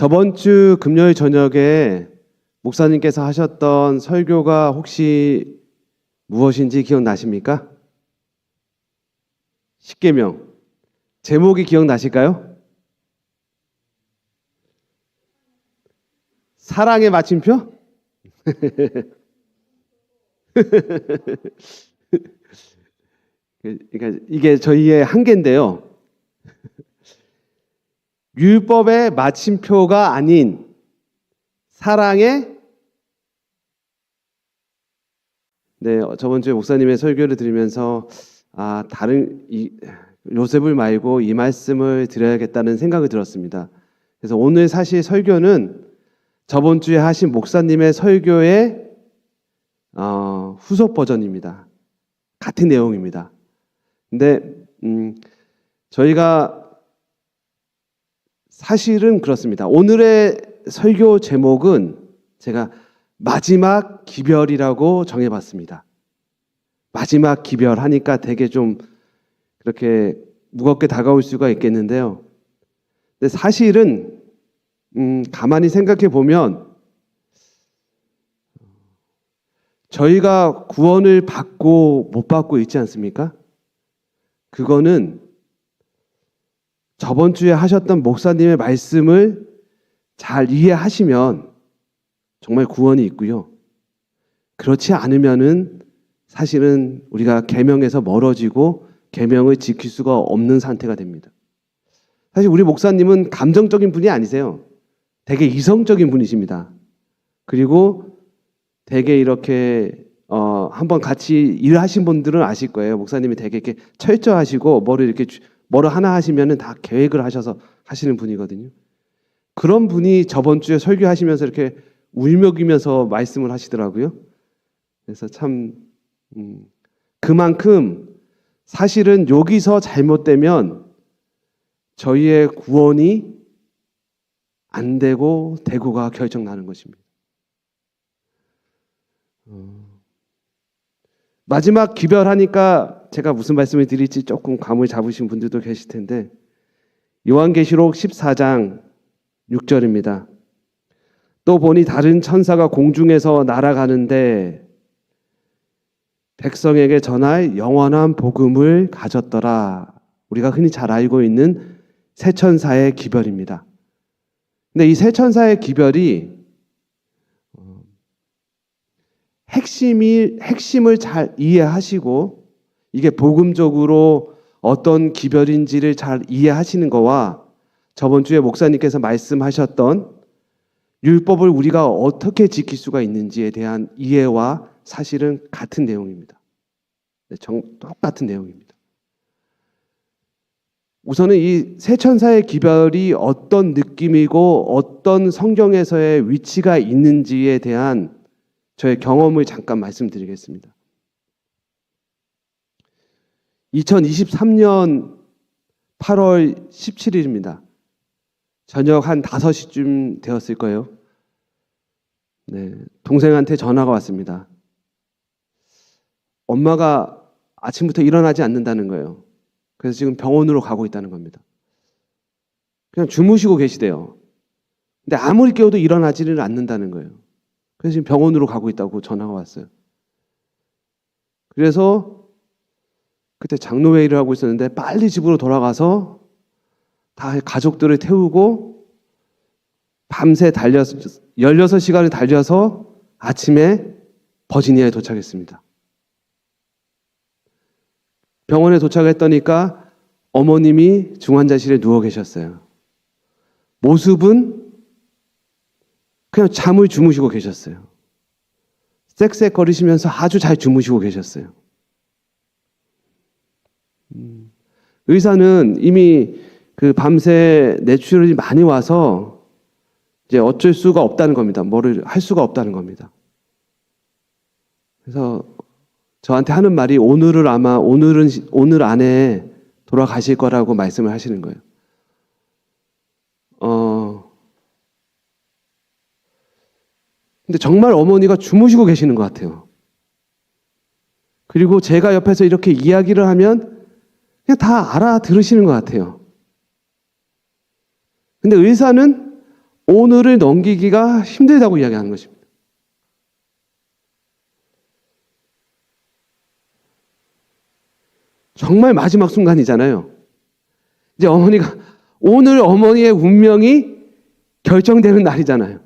저번 주 금요일 저녁에 목사님께서 하셨던 설교가 혹시 무엇인지 기억나십니까? 십계명. 제목이 기억나실까요? 사랑의 마침표? 그러니까 이게 저희의 한계인데요. 율법의 마침표가 아닌 사랑의 저번 주에 목사님의 설교를 들으면서 다른 요셉을 말고 이 말씀을 드려야겠다는 생각이 들었습니다. 그래서 오늘 사실 설교는 저번 주에 하신 목사님의 설교의 후속 버전입니다. 같은 내용입니다. 근데 저희가 사실은 그렇습니다. 오늘의 설교 제목은 제가 마지막 기별이라고 정해봤습니다. 마지막 기별 하니까 되게 좀 그렇게 무겁게 다가올 수가 있겠는데요. 근데 사실은 가만히 생각해 보면 저희가 구원을 받고 못 받고 있지 않습니까? 그거는 저번 주에 하셨던 목사님의 말씀을 잘 이해하시면 정말 구원이 있고요. 그렇지 않으면은 사실은 우리가 계명에서 멀어지고 계명을 지킬 수가 없는 상태가 됩니다. 사실 우리 목사님은 감정적인 분이 아니세요. 되게 이성적인 분이십니다. 그리고 되게 이렇게 한번 같이 일하신 분들은 아실 거예요. 목사님이 되게 이렇게 철저하시고 뭐를 하나 하시면은 다 계획을 하셔서 하시는 분이거든요. 그런 분이 저번 주에 설교하시면서 이렇게 울먹이면서 말씀을 하시더라고요. 그래서 참 그만큼 사실은 여기서 잘못되면 저희의 구원이 안 되고 되고가 결정나는 것입니다. 마지막 기별하니까 제가 무슨 말씀을 드릴지 조금 감을 잡으신 분들도 계실 텐데 요한계시록 14장 6절입니다. 또 보니 다른 천사가 공중에서 날아가는데 백성에게 전할 영원한 복음을 가졌더라. 우리가 흔히 잘 알고 있는 새 천사의 기별입니다. 근데 이 새 천사의 기별이 핵심을 잘 이해하시고 이게 복음적으로 어떤 기별인지를 잘 이해하시는 거와 저번 주에 목사님께서 말씀하셨던 율법을 우리가 어떻게 지킬 수가 있는지에 대한 이해와 사실은 같은 내용입니다. 똑같은 내용입니다. 우선은 이 새 천사의 기별이 어떤 느낌이고 어떤 성경에서의 위치가 있는지에 대한 저의 경험을 잠깐 말씀드리겠습니다. 2023년 8월 17일입니다. 저녁 한 5시쯤 되었을 거예요. 동생한테 전화가 왔습니다. 엄마가 아침부터 일어나지 않는다는 거예요. 그래서 지금 병원으로 가고 있다는 겁니다. 그냥 주무시고 계시대요. 근데 아무리 깨워도 일어나지를 않는다는 거예요. 그래서 지금 병원으로 가고 있다고 전화가 왔어요. 그래서 그때 장로회의를 하고 있었는데 빨리 집으로 돌아가서 다 가족들을 태우고 밤새 달려서 16시간을 달려서 아침에 버지니아에 도착했습니다. 병원에 도착했더니까 어머님이 중환자실에 누워 계셨어요. 모습은 그냥 잠을 주무시고 계셨어요. 쌕쌕거리시면서 아주 잘 주무시고 계셨어요. 의사는 이미 그 밤새 뇌출혈이 많이 와서 이제 어쩔 수가 없다는 겁니다. 뭐를 할 수가 없다는 겁니다. 그래서 저한테 하는 말이 오늘 안에 돌아가실 거라고 말씀을 하시는 거예요. 근데 정말 어머니가 주무시고 계시는 것 같아요. 그리고 제가 옆에서 이렇게 이야기를 하면 그냥 다 알아들으시는 것 같아요. 근데 의사는 오늘을 넘기기가 힘들다고 이야기하는 것입니다. 정말 마지막 순간이잖아요. 이제 오늘 어머니의 운명이 결정되는 날이잖아요.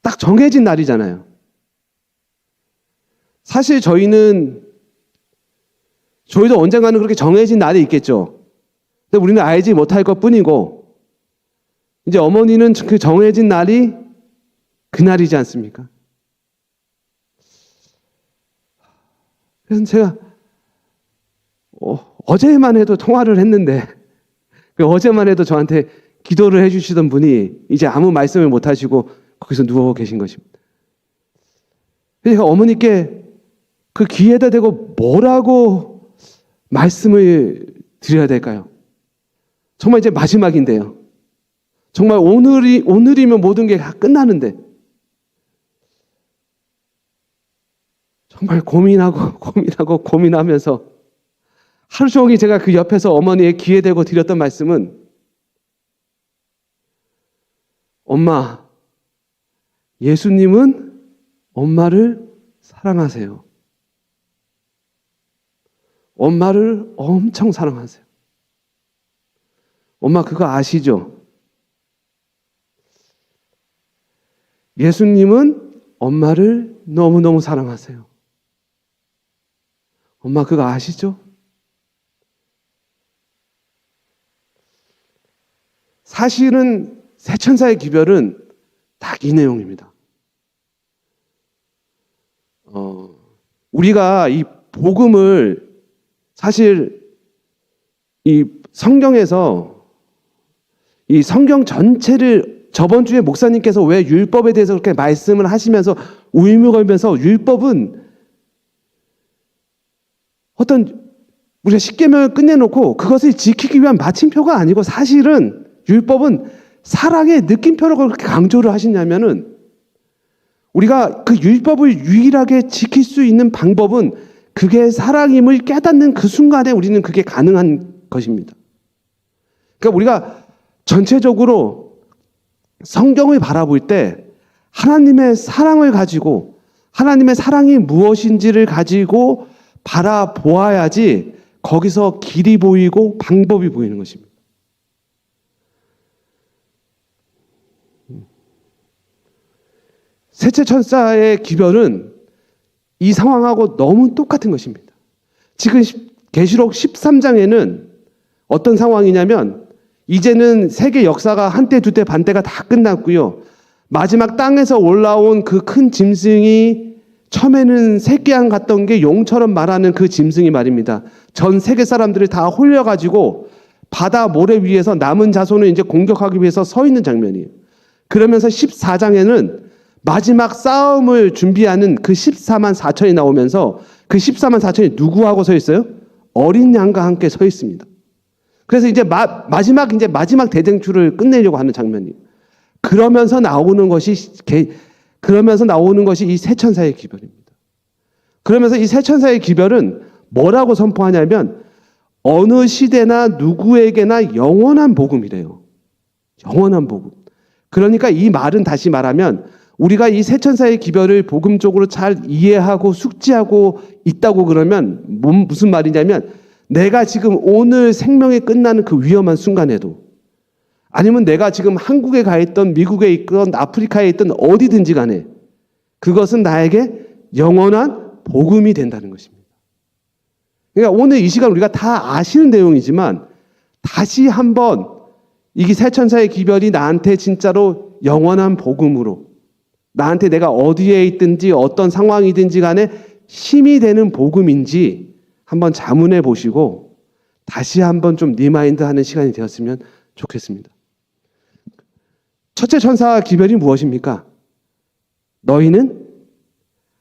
딱 정해진 날이잖아요. 사실 저희도 언젠가는 그렇게 정해진 날이 있겠죠. 근데 우리는 알지 못할 것 뿐이고, 이제 어머니는 그 정해진 날이 그날이지 않습니까? 그래서 제가 어제만 해도 통화를 했는데, 어제만 해도 저한테 기도를 해주시던 분이 이제 아무 말씀을 못 하시고 거기서 누워 계신 것입니다. 제가 어머니께 그 귀에다 대고 뭐라고 말씀을 드려야 될까요? 정말 이제 마지막인데요. 정말 오늘이면 모든 게 다 끝나는데, 정말 고민하면서 하루 종일 제가 그 옆에서 어머니의 귀에 대고 드렸던 말씀은, 엄마, 예수님은 엄마를 사랑하세요. 엄마를 엄청 사랑하세요. 엄마 그거 아시죠? 예수님은 엄마를 너무너무 사랑하세요. 엄마 그거 아시죠? 사실은 세천사의 기별은 딱 이 내용입니다. 우리가 이 복음을 사실 이 성경에서 이 성경 전체를 저번 주에 목사님께서 왜 율법에 대해서 그렇게 말씀을 하시면서 울며걸면서 율법은 우리가 십계명을 끝내놓고 그것을 지키기 위한 마침표가 아니고 사실은 율법은 사랑의 느낌표라고 그렇게 강조를 하시냐면은 우리가 그 율법을 유일하게 지킬 수 있는 방법은 그게 사랑임을 깨닫는 그 순간에 우리는 그게 가능한 것입니다. 그러니까 우리가 전체적으로 성경을 바라볼 때 하나님의 사랑을 가지고 하나님의 사랑이 무엇인지를 가지고 바라보아야지 거기서 길이 보이고 방법이 보이는 것입니다. 셋째 천사의 기별은 이 상황하고 너무 똑같은 것입니다. 지금 계시록 13장에는 어떤 상황이냐면 이제는 세계 역사가 한때 두때 반때가 다 끝났고요. 마지막 땅에서 올라온 그 큰 짐승이 처음에는 새끼양 같던 게 용처럼 말하는 그 짐승이 말입니다. 전 세계 사람들을 다 홀려가지고 바다 모래 위에서 남은 자손을 이제 공격하기 위해서 서 있는 장면이에요. 그러면서 14장에는 마지막 싸움을 준비하는 그 14만 4천이 나오면서 그 14만 4천이 누구하고 서 있어요? 어린 양과 함께 서 있습니다. 그래서 이제 마지막 대쟁투를 끝내려고 하는 장면이에요. 그러면서 나오는 것이 이 세 천사의 기별입니다. 그러면서 이 세 천사의 기별은 뭐라고 선포하냐면 어느 시대나 누구에게나 영원한 복음이래요. 영원한 복음. 그러니까 이 말은 다시 말하면 우리가 이 세 천사의 기별을 복음적으로 잘 이해하고 숙지하고 있다고 그러면 무슨 말이냐면 내가 지금 오늘 생명이 끝나는 그 위험한 순간에도 아니면 내가 지금 한국에 가 있던 미국에 있던 아프리카에 있던 어디든지 간에 그것은 나에게 영원한 복음이 된다는 것입니다. 그러니까 오늘 이 시간 우리가 다 아시는 내용이지만 다시 한번 이 세 천사의 기별이 나한테 진짜로 영원한 복음으로 나한테 내가 어디에 있든지 어떤 상황이든지 간에 힘이 되는 복음인지 한번 자문해 보시고 다시 한번 좀 리마인드 하는 시간이 되었으면 좋겠습니다. 첫째 천사 기별이 무엇입니까? 너희는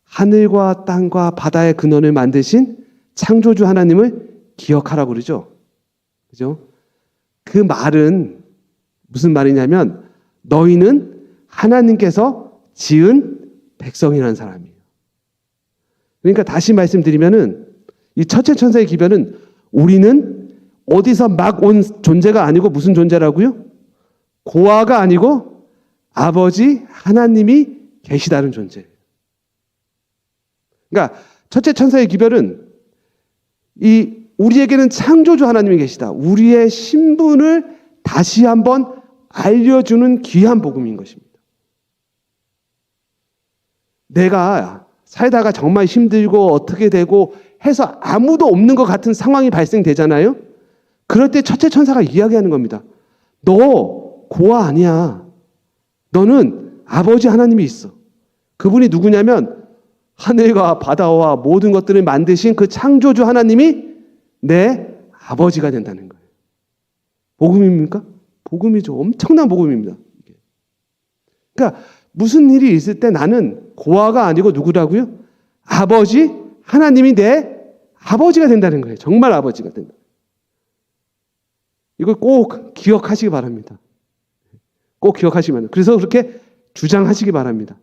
하늘과 땅과 바다의 근원을 만드신 창조주 하나님을 기억하라고 그러죠. 그죠? 그 말은 무슨 말이냐면 너희는 하나님께서 지은 백성이라는 사람이에요. 그러니까 다시 말씀드리면은 이 첫째 천사의 기별은 우리는 어디서 막 온 존재가 아니고 무슨 존재라고요? 고아가 아니고 아버지 하나님이 계시다는 존재예요. 그러니까 첫째 천사의 기별은 우리에게는 창조주 하나님이 계시다. 우리의 신분을 다시 한번 알려주는 귀한 복음인 것입니다. 내가 살다가 정말 힘들고 어떻게 되고 해서 아무도 없는 것 같은 상황이 발생되잖아요. 그럴 때 첫째 천사가 이야기하는 겁니다. 너 고아 아니야. 너는 아버지 하나님이 있어. 그분이 누구냐면 하늘과 바다와 모든 것들을 만드신 그 창조주 하나님이 내 아버지가 된다는 거예요. 복음입니까? 복음이죠. 엄청난 복음입니다. 그러니까 무슨 일이 있을 때 나는 고아가 아니고 누구라고요? 아버지 하나님이 내 아버지가 된다는 거예요. 정말 아버지가 된다. 이걸 꼭 기억하시기 바랍니다. 꼭 기억하시면. 그래서 그렇게 주장하시기 바랍니다.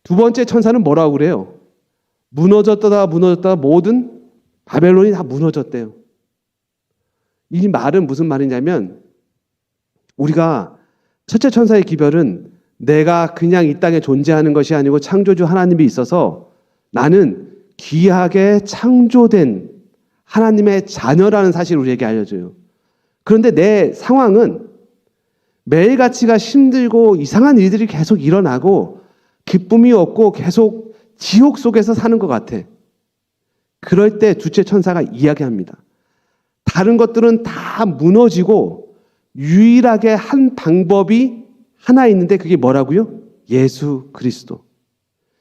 두 번째 천사는 뭐라고 그래요? 무너졌다 모든 바벨론이 다 무너졌대요. 이 말은 무슨 말이냐면 우리가 첫째 천사의 기별은 내가 그냥 이 땅에 존재하는 것이 아니고 창조주 하나님이 있어서 나는 귀하게 창조된 하나님의 자녀라는 사실을 우리에게 알려줘요. 그런데 내 상황은 매일같이가 힘들고 이상한 일들이 계속 일어나고 기쁨이 없고 계속 지옥 속에서 사는 것 같아. 그럴 때 둘째 천사가 이야기합니다. 다른 것들은 다 무너지고 유일하게 한 방법이 하나 있는데 그게 뭐라고요? 예수 그리스도.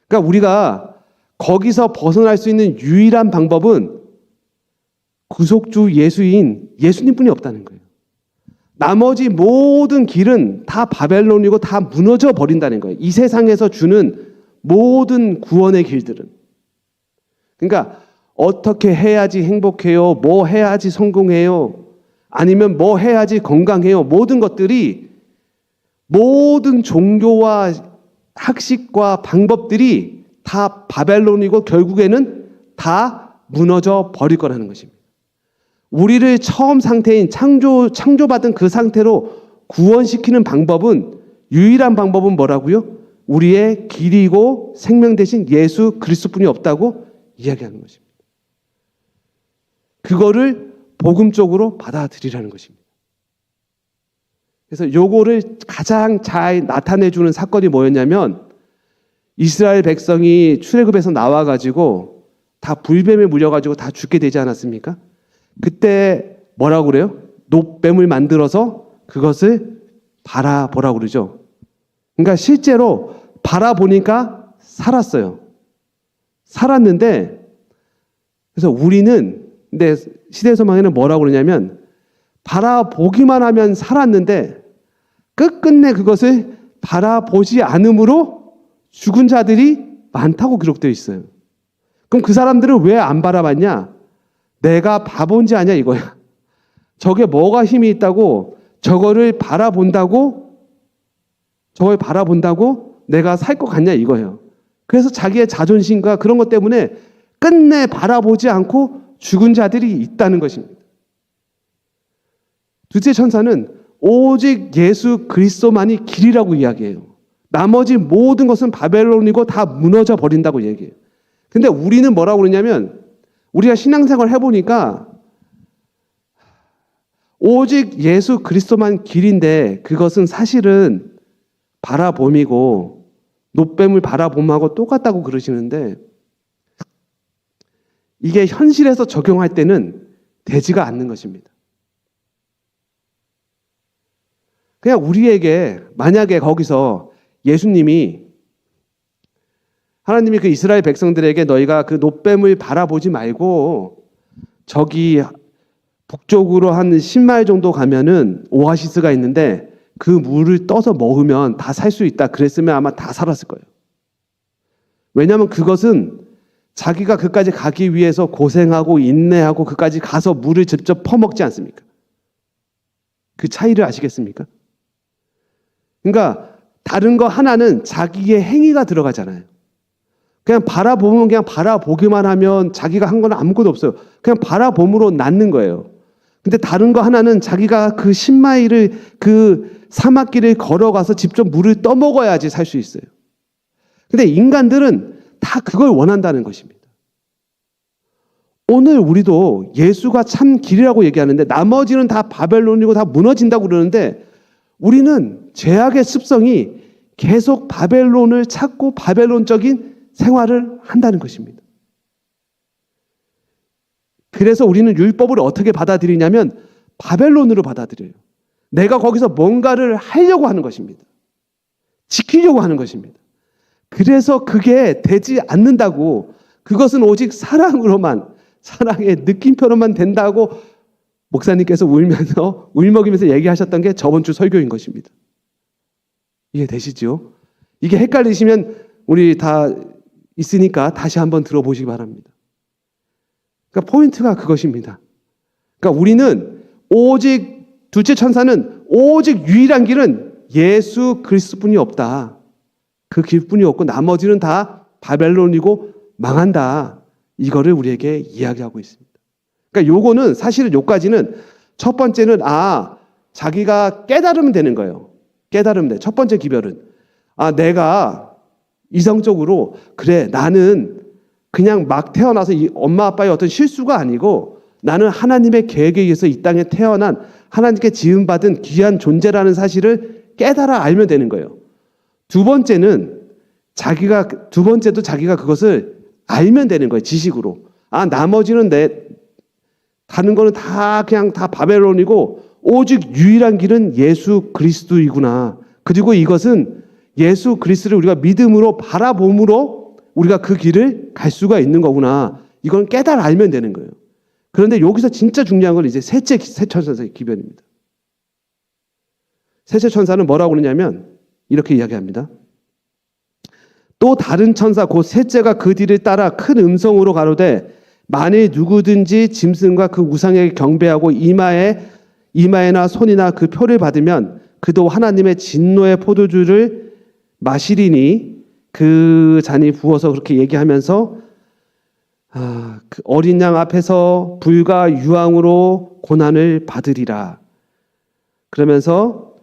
그러니까 우리가 거기서 벗어날 수 있는 유일한 방법은 구속주 예수인 예수님뿐이 없다는 거예요. 나머지 모든 길은 다 바벨론이고 다 무너져 버린다는 거예요. 이 세상에서 주는 모든 구원의 길들은. 그러니까 어떻게 해야지 행복해요? 뭐 해야지 성공해요? 아니면 뭐 해야지 건강해요? 모든 것들이 모든 종교와 학식과 방법들이 다 바벨론이고 결국에는 다 무너져 버릴 거라는 것입니다. 우리를 처음 상태인 창조받은 그 상태로 구원시키는 방법은 유일한 방법은 뭐라고요? 우리의 길이고 생명 대신 예수 그리스도뿐이 없다고 이야기하는 것입니다. 그거를 복음적으로 받아들이라는 것입니다. 그래서 요거를 가장 잘 나타내주는 사건이 뭐였냐면 이스라엘 백성이 출애굽에서 나와가지고 다 불뱀에 물려가지고 다 죽게 되지 않았습니까? 그때 뭐라고 그래요? 놋뱀을 만들어서 그것을 바라보라고 그러죠. 그러니까 실제로 바라보니까 살았어요. 살았는데 그래서 우리는 근데 시대소망에는 뭐라고 그러냐면 바라보기만 하면 살았는데 끝끝내 그것을 바라보지 않음으로 죽은 자들이 많다고 기록되어 있어요. 그럼 그 사람들은 왜 안 바라봤냐? 내가 바본지 아냐 이거야. 저게 뭐가 힘이 있다고 저걸 바라본다고 내가 살 것 같냐 이거예요. 그래서 자기의 자존심과 그런 것 때문에 끝내 바라보지 않고 죽은 자들이 있다는 것입니다. 둘째 천사는 오직 예수 그리스도만이 길이라고 이야기해요. 나머지 모든 것은 바벨론이고 다 무너져 버린다고 얘기해요. 근데 우리는 뭐라고 그러냐면 우리가 신앙생활 해보니까 오직 예수 그리스도만 길인데 그것은 사실은 바라봄이고 놋뱀을 바라봄하고 똑같다고 그러시는데 이게 현실에서 적용할 때는 되지가 않는 것입니다. 그냥 우리에게 만약에 거기서 예수님이 하나님이 그 이스라엘 백성들에게 너희가 그 놋뱀을 바라보지 말고 저기 북쪽으로 한 10마일 정도 가면은 오아시스가 있는데 그 물을 떠서 먹으면 다 살 수 있다. 그랬으면 아마 다 살았을 거예요. 왜냐하면 그것은 자기가 그까지 가기 위해서 고생하고 인내하고 그까지 가서 물을 직접 퍼먹지 않습니까? 그 차이를 아시겠습니까? 그러니까 다른 거 하나는 자기의 행위가 들어가잖아요. 그냥 바라보면 그냥 바라보기만 하면 자기가 한 건 아무것도 없어요. 그냥 바라봄으로 낫는 거예요. 근데 다른 거 하나는 자기가 그 10마일을 그 사막길을 걸어가서 직접 물을 떠먹어야지 살 수 있어요. 근데 인간들은 다 그걸 원한다는 것입니다. 오늘 우리도 예수가 참 길이라고 얘기하는데 나머지는 다 바벨론이고 다 무너진다고 그러는데 우리는 죄악의 습성이 계속 바벨론을 찾고 바벨론적인 생활을 한다는 것입니다. 그래서 우리는 율법을 어떻게 받아들이냐면 바벨론으로 받아들여요. 내가 거기서 뭔가를 하려고 하는 것입니다. 지키려고 하는 것입니다. 그래서 그게 되지 않는다고, 그것은 오직 사랑으로만, 사랑의 느낌표로만 된다고 목사님께서 울면서 울먹이면서 얘기하셨던 게 저번 주 설교인 것입니다. 이해되시죠? 이게 헷갈리시면 우리 다 있으니까 다시 한번 들어보시기 바랍니다. 그러니까 포인트가 그것입니다. 그러니까 우리는 오직 둘째 천사는 오직 유일한 길은 예수 그리스도뿐이 없다. 그 길뿐이 없고 나머지는 다 바벨론이고 망한다. 이거를 우리에게 이야기하고 있습니다. 그러니까 요거는 사실은 요까지는 첫 번째는 자기가 깨달으면 되는 거예요. 깨달으면 돼. 첫 번째 기별은 내가 이성적으로 그래 나는 그냥 막 태어나서 이 엄마 아빠의 어떤 실수가 아니고 나는 하나님의 계획에 의해서 이 땅에 태어난 하나님께 지음받은 귀한 존재라는 사실을 깨달아 알면 되는 거예요. 두 번째도 자기가 그것을 알면 되는 거예요. 지식으로. 나머지는 다른 거는 다 그냥 다 바벨론이고 오직 유일한 길은 예수 그리스도이구나. 그리고 이것은 예수 그리스도를 우리가 믿음으로 바라봄으로 우리가 그 길을 갈 수가 있는 거구나. 이건 깨달아 알면 되는 거예요. 그런데 여기서 진짜 중요한 건 이제 셋째 천사의 기별입니다. 셋째 천사는 뭐라고 그러냐면 이렇게 이야기합니다. 또 다른 천사 곧 셋째가 그 뒤를 따라 큰 음성으로 가로되 만일 누구든지 짐승과 그 우상에게 경배하고 이마에나 손이나 그 표를 받으면 그도 하나님의 진노의 포도주를 마시리니 그 잔이 부어서 그렇게 얘기하면서 그 어린 양 앞에서 불과 유황으로 고난을 받으리라. 그러면서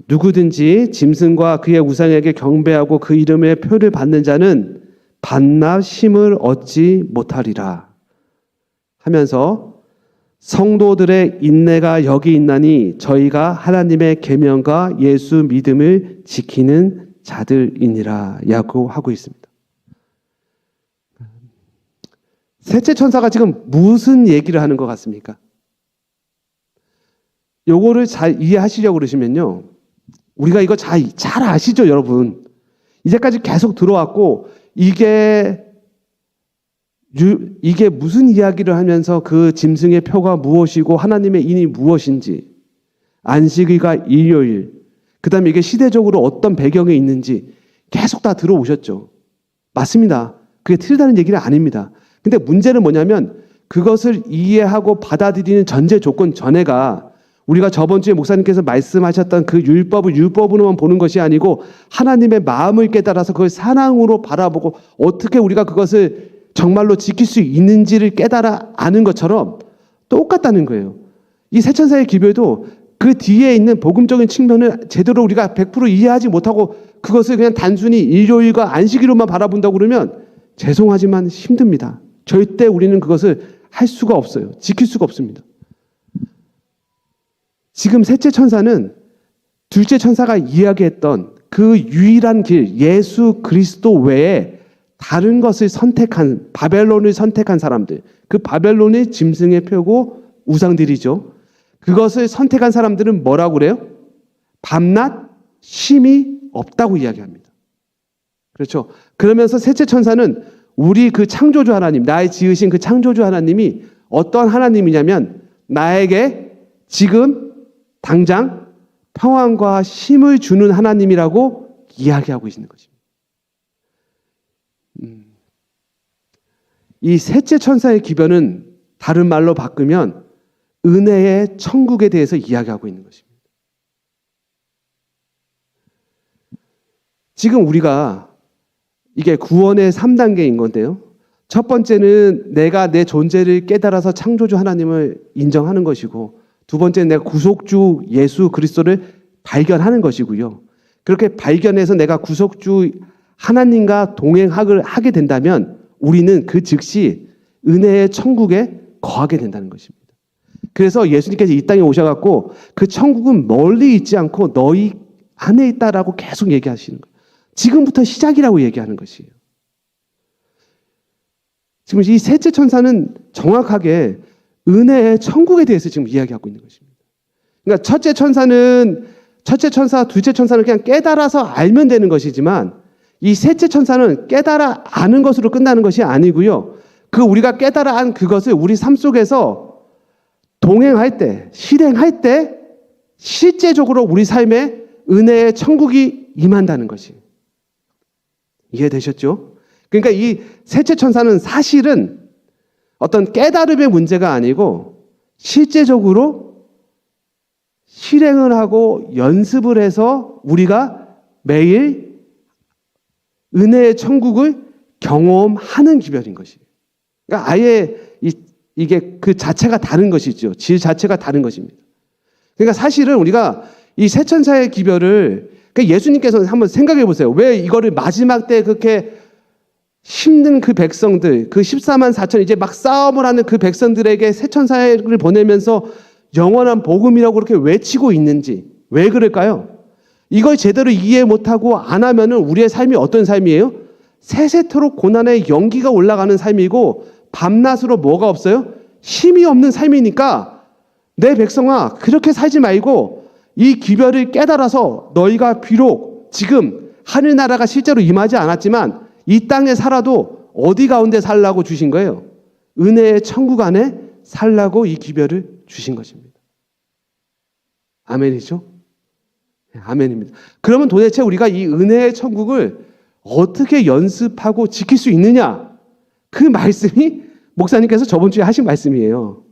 누구든지 짐승과 그의 우상에게 경배하고 그 이름의 표를 받는 자는 반납 쉼을 얻지 못하리라 하면서 성도들의 인내가 여기 있나니 저희가 하나님의 계명과 예수 믿음을 지키는 자들이니라 라고 하고 있습니다. 셋째 천사가 지금 무슨 얘기를 하는 것 같습니까? 요거를 잘 이해하시려고 그러시면요. 우리가 이거 잘 아시죠, 여러분? 이제까지 계속 들어왔고 이게 무슨 이야기를 하면서 그 짐승의 표가 무엇이고 하나님의 인이 무엇인지, 안식일과 일요일, 그 다음에 이게 시대적으로 어떤 배경에 있는지 계속 다 들어오셨죠. 맞습니다. 그게 틀리다는 얘기는 아닙니다. 근데 문제는 뭐냐면 그것을 이해하고 받아들이는 전제 조건 전에가 우리가 저번 주에 목사님께서 말씀하셨던 그 율법을 율법으로만 보는 것이 아니고 하나님의 마음을 깨달아서 그걸 사랑으로 바라보고 어떻게 우리가 그것을 정말로 지킬 수 있는지를 깨달아 아는 것처럼 똑같다는 거예요. 이 세 천사의 기별도 그 뒤에 있는 복음적인 측면을 제대로 우리가 100% 이해하지 못하고 그것을 그냥 단순히 일요일과 안식일로만 바라본다고 그러면 죄송하지만 힘듭니다. 절대 우리는 그것을 할 수가 없어요. 지킬 수가 없습니다. 지금 셋째 천사는 둘째 천사가 이야기했던 그 유일한 길, 예수 그리스도 외에 다른 것을 선택한, 바벨론을 선택한 사람들, 그 바벨론이 짐승의 표고 우상들이죠. 그것을 선택한 사람들은 뭐라고 그래요? 밤낮 쉼이 없다고 이야기합니다. 그렇죠. 그러면서 셋째 천사는 우리 그 창조주 하나님, 나의 지으신 그 창조주 하나님이 어떤 하나님이냐면 나에게 지금 당장 평안과 쉼을 주는 하나님이라고 이야기하고 있는 것입니다. 이 셋째 천사의 기별은 다른 말로 바꾸면 은혜의 천국에 대해서 이야기하고 있는 것입니다. 지금 우리가 이게 구원의 3단계인 건데요. 첫 번째는 내가 내 존재를 깨달아서 창조주 하나님을 인정하는 것이고, 두 번째는 내가 구속주 예수 그리스도를 발견하는 것이고요. 그렇게 발견해서 내가 구속주 하나님과 동행하게 된다면 우리는 그 즉시 은혜의 천국에 거하게 된다는 것입니다. 그래서 예수님께서 이 땅에 오셔갖고 그 천국은 멀리 있지 않고 너희 안에 있다라고 계속 얘기하시는 거예요. 지금부터 시작이라고 얘기하는 것이에요. 지금 이 셋째 천사는 정확하게 은혜의 천국에 대해서 지금 이야기하고 있는 것입니다. 그러니까 첫째 천사, 둘째 천사는 그냥 깨달아서 알면 되는 것이지만 이 셋째 천사는 깨달아 아는 것으로 끝나는 것이 아니고요. 그 우리가 깨달아 안 그것을 우리 삶 속에서 동행할 때, 실행할 때 실제적으로 우리 삶에 은혜의 천국이 임한다는 것이 이해되셨죠? 그러니까 이 셋째 천사는 사실은 어떤 깨달음의 문제가 아니고 실제적으로 실행을 하고 연습을 해서 우리가 매일 은혜의 천국을 경험하는 기별인 것이에요. 그러니까 아예 이게 그 자체가 다른 것이죠. 질 자체가 다른 것입니다. 그러니까 사실은 우리가 이 세 천사의 기별을 그러니까 예수님께서는 한번 생각해 보세요. 왜 이거를 마지막 때 그렇게 힘든 그 백성들, 그 14만 4천 이제 막 싸움을 하는 그 백성들에게 세 천사를 보내면서 영원한 복음이라고 그렇게 외치고 있는지 왜 그럴까요? 이걸 제대로 이해 못하고 안 하면은 우리의 삶이 어떤 삶이에요? 세세토록 고난의 연기가 올라가는 삶이고 밤낮으로 뭐가 없어요? 힘이 없는 삶이니까 내 백성아 그렇게 살지 말고 이 기별을 깨달아서 너희가 비록 지금 하늘나라가 실제로 임하지 않았지만 이 땅에 살아도 어디 가운데 살라고 주신 거예요? 은혜의 천국 안에 살라고 이 기별을 주신 것입니다. 아멘이죠? 아멘입니다. 그러면 도대체 우리가 이 은혜의 천국을 어떻게 연습하고 지킬 수 있느냐? 그 말씀이 목사님께서 저번 주에 하신 말씀이에요.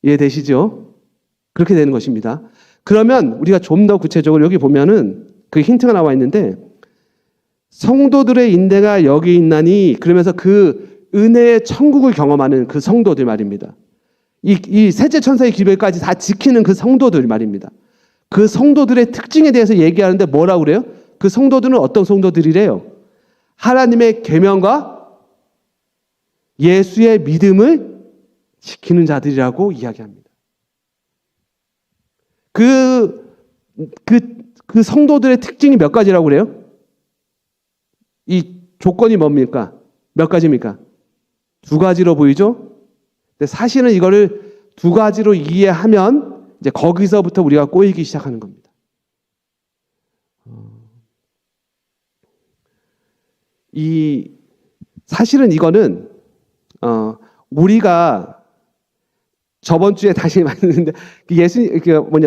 이해되시죠? 그렇게 되는 것입니다. 그러면 우리가 좀 더 구체적으로 여기 보면은 그 힌트가 나와 있는데 성도들의 인대가 여기 있나니 그러면서 그 은혜의 천국을 경험하는 그 성도들 말입니다. 이 셋째 천사의 기별까지 다 지키는 그 성도들 말입니다. 그 성도들의 특징에 대해서 얘기하는데 뭐라고 그래요? 그 성도들은 어떤 성도들이래요? 하나님의 계명과 예수의 믿음을 지키는 자들이라고 이야기합니다. 그 성도들의 특징이 몇 가지라고 그래요? 이 조건이 뭡니까? 몇 가지입니까? 두 가지로 보이죠? 근데 사실은 이거를 두 가지로 이해하면 이제 거기서부터 우리가 꼬이기 시작하는 겁니다. 사실은 이거는 우리가 저번 주에 다시 말했는데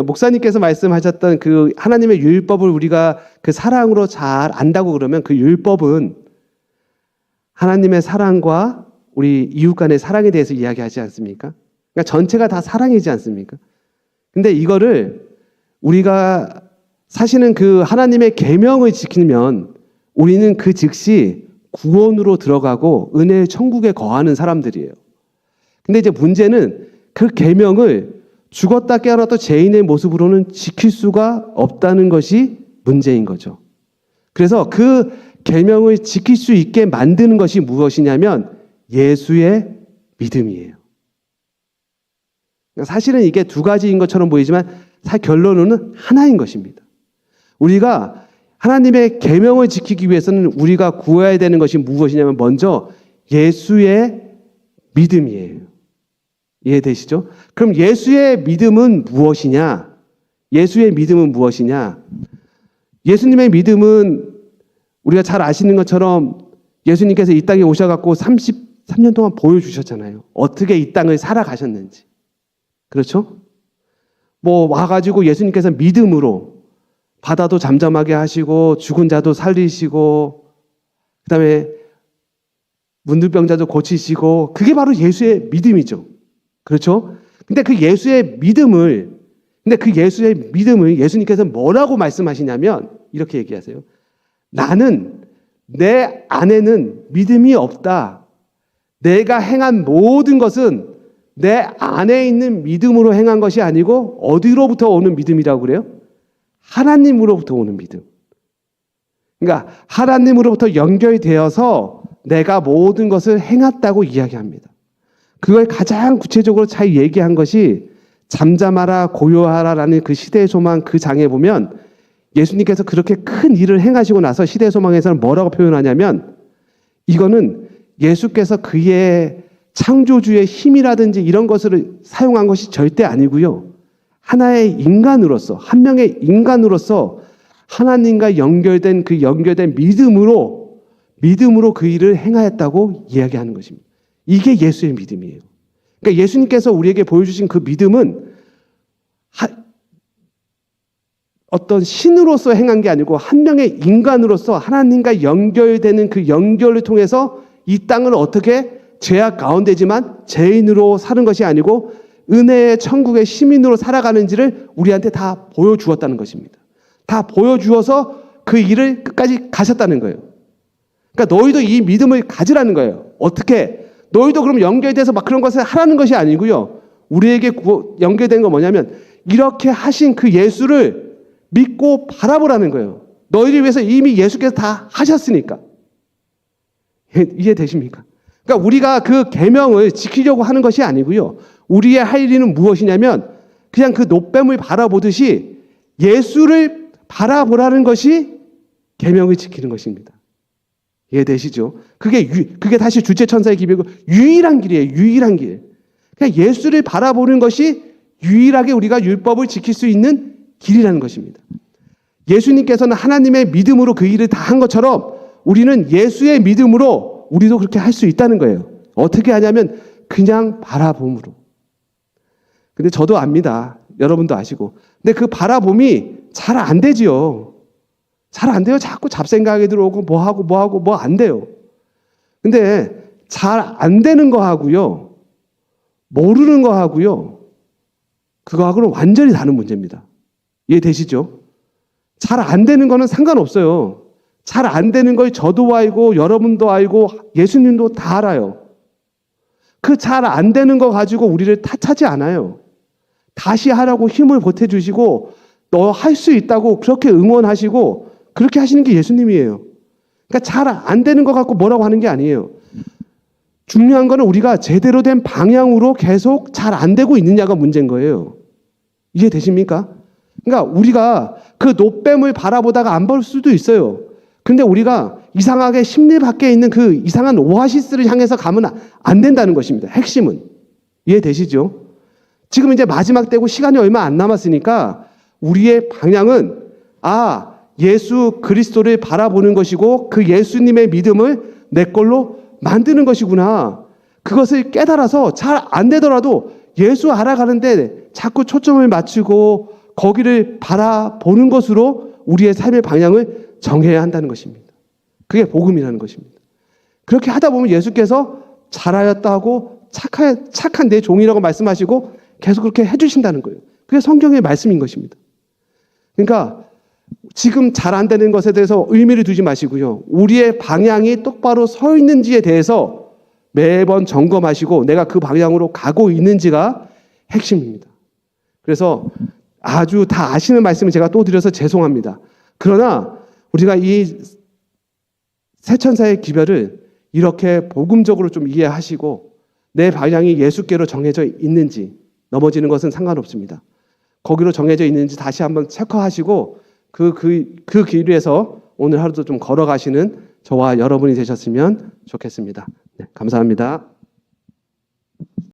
목사님께서 말씀하셨던 그 하나님의 율법을 우리가 그 사랑으로 잘 안다고 그러면 그 율법은 하나님의 사랑과 우리 이웃 간의 사랑에 대해서 이야기하지 않습니까? 그러니까 전체가 다 사랑이지 않습니까? 근데 이거를 우리가 사실은 그 하나님의 계명을 지키면 우리는 그 즉시 구원으로 들어가고 은혜의 천국에 거하는 사람들이에요. 근데 이제 문제는 그 계명을 죽었다 깨어났다 죄인의 모습으로는 지킬 수가 없다는 것이 문제인 거죠. 그래서 그 계명을 지킬 수 있게 만드는 것이 무엇이냐면 예수의 믿음이에요. 사실은 이게 두 가지인 것처럼 보이지만 결론은 하나인 것입니다. 우리가 하나님의 계명을 지키기 위해서는 우리가 구해야 되는 것이 무엇이냐면 먼저 예수의 믿음이에요. 이해되시죠? 그럼 예수의 믿음은 무엇이냐? 예수의 믿음은 무엇이냐? 예수님의 믿음은 우리가 잘 아시는 것처럼 예수님께서 이 땅에 오셔갖고 33년 동안 보여주셨잖아요. 어떻게 이 땅을 살아가셨는지. 그렇죠? 와가지고 예수님께서 믿음으로 바다도 잠잠하게 하시고 죽은 자도 살리시고 그다음에 문둥병자도 고치시고 그게 바로 예수의 믿음이죠. 그렇죠? 근데 그 예수의 믿음을 예수님께서 뭐라고 말씀하시냐면 이렇게 얘기하세요. 나는 내 안에는 믿음이 없다. 내가 행한 모든 것은 내 안에 있는 믿음으로 행한 것이 아니고 어디로부터 오는 믿음이라고 그래요? 하나님으로부터 오는 믿음. 그러니까 하나님으로부터 연결되어서 내가 모든 것을 행했다고 이야기합니다. 그걸 가장 구체적으로 잘 얘기한 것이 잠잠하라 고요하라라는 그 시대의 소망 그 장에 보면 예수님께서 그렇게 큰 일을 행하시고 나서 시대의 소망에서는 뭐라고 표현하냐면 이거는 예수께서 그의 창조주의 힘이라든지 이런 것을 사용한 것이 절대 아니고요. 하나의 인간으로서, 한 명의 인간으로서 하나님과 연결된 그 연결된 믿음으로 그 일을 행하였다고 이야기하는 것입니다. 이게 예수의 믿음이에요. 그러니까 예수님께서 우리에게 보여주신 그 믿음은 어떤 신으로서 행한 게 아니고 한 명의 인간으로서 하나님과 연결되는 그 연결을 통해서 이 땅을 어떻게 죄악 가운데지만 죄인으로 사는 것이 아니고 은혜의 천국의 시민으로 살아가는지를 우리한테 다 보여주었다는 것입니다. 다 보여주어서 그 일을 끝까지 가셨다는 거예요. 그러니까 너희도 이 믿음을 가지라는 거예요. 어떻게? 너희도 그럼 연결돼서 막 그런 것을 하라는 것이 아니고요. 우리에게 연결된 건 뭐냐면 이렇게 하신 그 예수를 믿고 바라보라는 거예요. 너희를 위해서 이미 예수께서 다 하셨으니까. 이해되십니까? 그러니까 우리가 그 계명을 지키려고 하는 것이 아니고요. 우리의 할 일은 무엇이냐면 그냥 그 놋뱀을 바라보듯이 예수를 바라보라는 것이 계명을 지키는 것입니다. 이해되시죠? 그게 다시 주체 천사의 기별이고 유일한 길이에요. 유일한 길. 그냥 예수를 바라보는 것이 유일하게 우리가 율법을 지킬 수 있는 길이라는 것입니다. 예수님께서는 하나님의 믿음으로 그 일을 다 한 것처럼 우리는 예수의 믿음으로 우리도 그렇게 할 수 있다는 거예요. 어떻게 하냐면 그냥 바라봄으로. 근데 저도 압니다. 여러분도 아시고. 근데 그 바라봄이 잘 안 되지요. 잘 안 돼요. 자꾸 잡생각이 들어오고 뭐 안 돼요. 근데 잘 안 되는 거 하고요. 모르는 거 하고요. 그거하고는 완전히 다른 문제입니다. 이해되시죠? 잘 안 되는 거는 상관없어요. 잘 안 되는 걸 저도 알고 여러분도 알고 예수님도 다 알아요. 그 잘 안 되는 거 가지고 우리를 탓하지 않아요. 다시 하라고 힘을 보태주시고 너 할 수 있다고 그렇게 응원하시고 그렇게 하시는 게 예수님이에요. 그러니까 잘 안 되는 거 갖고 뭐라고 하는 게 아니에요. 중요한 거는 우리가 제대로 된 방향으로 계속 잘 안 되고 있느냐가 문제인 거예요. 이해되십니까? 그러니까 우리가 그 놋뱀을 바라보다가 안 볼 수도 있어요. 근데 우리가 이상하게 심리 밖에 있는 그 이상한 오아시스를 향해서 가면 안 된다는 것입니다. 핵심은. 이해되시죠? 지금 이제 마지막 때고 시간이 얼마 안 남았으니까 우리의 방향은 예수 그리스도를 바라보는 것이고 그 예수님의 믿음을 내 걸로 만드는 것이구나. 그것을 깨달아서 잘 안 되더라도 예수 알아가는데 자꾸 초점을 맞추고 거기를 바라보는 것으로 우리의 삶의 방향을 정해야 한다는 것입니다. 그게 복음이라는 것입니다. 그렇게 하다 보면 예수께서 잘하였다 하고 착한 내 종이라고 말씀하시고 계속 그렇게 해주신다는 거예요. 그게 성경의 말씀인 것입니다. 그러니까 지금 잘 안 되는 것에 대해서 의미를 두지 마시고요. 우리의 방향이 똑바로 서 있는지에 대해서 매번 점검하시고 내가 그 방향으로 가고 있는지가 핵심입니다. 그래서 아주 다 아시는 말씀을 제가 또 드려서 죄송합니다. 그러나 우리가 이 세천사의 기별을 이렇게 복음적으로 좀 이해하시고 내 방향이 예수께로 정해져 있는지 넘어지는 것은 상관없습니다. 거기로 정해져 있는지 다시 한번 체크하시고 그 길 위에서 오늘 하루도 좀 걸어가시는 저와 여러분이 되셨으면 좋겠습니다. 네, 감사합니다.